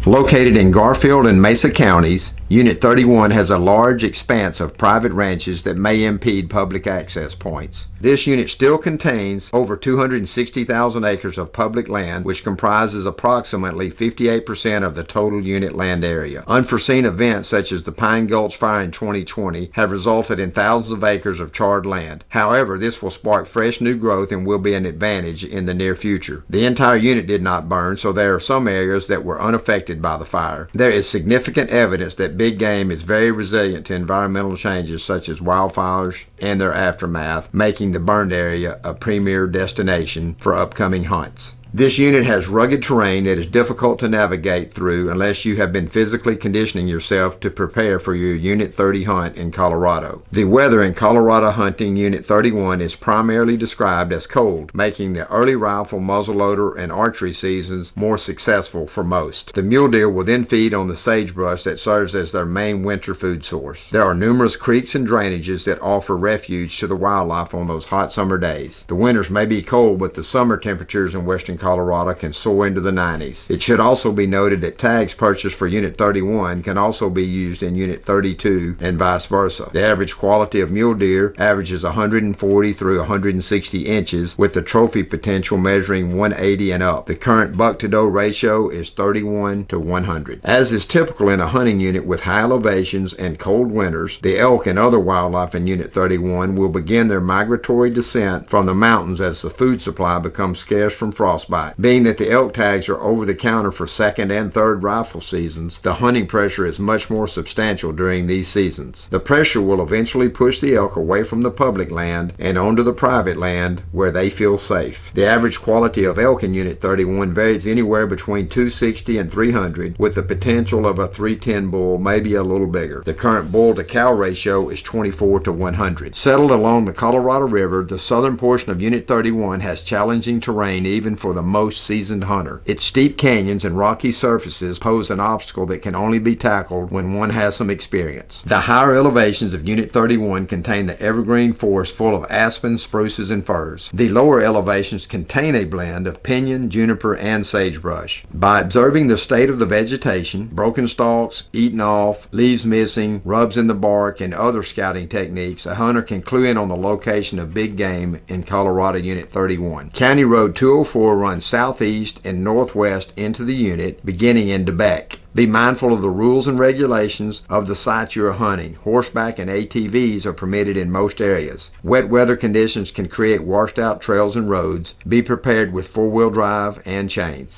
Located in Garfield and Mesa counties, Unit 31 has a large expanse of private ranches that may impede public access points. This unit still contains over 260,000 acres of public land, which comprises approximately 58% of the total unit land area. Unforeseen events such as the Pine Gulch fire in 2020 have resulted in thousands of acres of charred land. However, this will spark fresh new growth and will be an advantage in the near future. The entire unit did not burn, so there are some areas that were unaffected by the fire. There is significant evidence that big game is very resilient to environmental changes such as wildfires and their aftermath, making the burned area a premier destination for upcoming hunts. This unit has rugged terrain that is difficult to navigate through unless you have been physically conditioning yourself to prepare for your Unit 30 hunt in Colorado. The weather in Colorado hunting Unit 31 is primarily described as cold, making the early rifle, muzzleloader, and archery seasons more successful for most. The mule deer will then feed on the sagebrush that serves as their main winter food source. There are numerous creeks and drainages that offer refuge to the wildlife on those hot summer days. The winters may be cold, but the summer temperatures in western Colorado can soar into the 90s. It should also be noted that tags purchased for Unit 31 can also be used in Unit 32 and vice versa. The average quality of mule deer averages 140 through 160 inches, with the trophy potential measuring 180 and up. The current buck-to-doe ratio is 31 to 100. As is typical in a hunting unit with high elevations and cold winters, the elk and other wildlife in Unit 31 will begin their migratory descent from the mountains as the food supply becomes scarce from frostbite. Being that the elk tags are over the counter for second and third rifle seasons, the hunting pressure is much more substantial during these seasons. The pressure will eventually push the elk away from the public land and onto the private land where they feel safe. The average quality of elk in Unit 31 varies anywhere between 260 and 300, with the potential of a 310 bull, maybe a little bigger. The current bull to cow ratio is 24 to 100. Settled along the Colorado River, the southern portion of Unit 31 has challenging terrain even for the most seasoned hunter. Its steep canyons and rocky surfaces pose an obstacle that can only be tackled when one has some experience. The higher elevations of Unit 31 contain the evergreen forest full of aspens, spruces, and firs. The lower elevations contain a blend of pinyon, juniper, and sagebrush. By observing the state of the vegetation, broken stalks, eaten off, leaves missing, rubs in the bark, and other scouting techniques, a hunter can clue in on the location of big game in Colorado Unit 31. County Road 204 runs southeast and northwest into the unit, beginning in DeBeck. Be mindful of the rules and regulations of the site you are hunting. Horseback and ATVs are permitted in most areas. Wet weather conditions can create washed out trails and roads. Be prepared with four-wheel drive and chains.